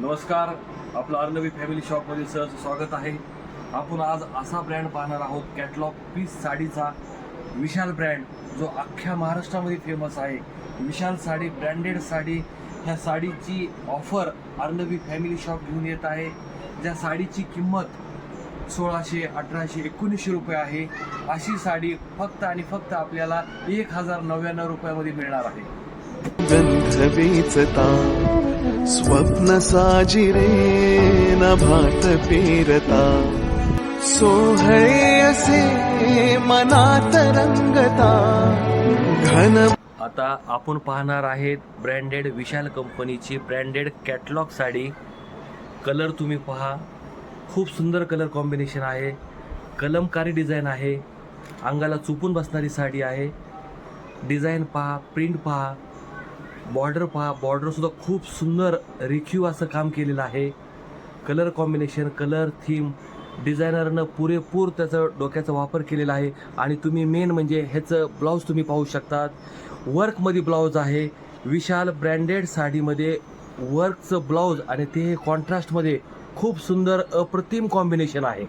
नमस्कार, आपलं अर्णवी फॅमिली शॉपमध्ये सहज स्वागत आहे. आपण आज असा ब्रँड पाहणार आहोत, कॅटलॉग पीस साडीचा विशाल ब्रँड, जो अख्ख्या महाराष्ट्रामध्ये फेमस आहे. विशाल साडी, ब्रँडेड साडी. ह्या साडीची ऑफर अर्णवी फॅमिली शॉप घेऊन येत आहे. ज्या साडीची किंमत 1600, 1800, 1900 रुपये आहे. अशी साडी फक्त आणि फक्त आपल्याला 1099 रुपयामध्ये मिळणार आहे. गंध वेचता स्वप्न साजिरे नभात पेरता सोहळे असे मनात रंगता घन. आता आपण पाहणार आहेत ब्रँडेड विशाल कंपनीची ब्रँडेड कॅटलॉग साडी. कलर तुम्ही पहा, खूप सुंदर कलर कॉम्बिनेशन आहे. कलमकारी डिझाईन आहे. अंगाला चुपून बसणारी साडी आहे. डिझाईन पहा, प्रिंट पहा, बॉर्डर पहा. बॉर्डरसुद्धा खूप सुंदर रेखीव असं काम केलेलं आहे. कलर कॉम्बिनेशन, कलर थीम, डिझायनरनं पुरेपूर त्याचं डोक्याचा वापर केलेला आहे. आणि तुम्ही मेन म्हणजे ह्याचं ब्लाऊज तुम्ही पाहू शकतात. वर्कमध्ये ब्लाऊज आहे. विशाल ब्रँडेड साडीमध्ये वर्कचं ब्लाऊज आणि ते कॉन्ट्रास्टमध्ये खूप सुंदर अप्रतिम कॉम्बिनेशन आहे.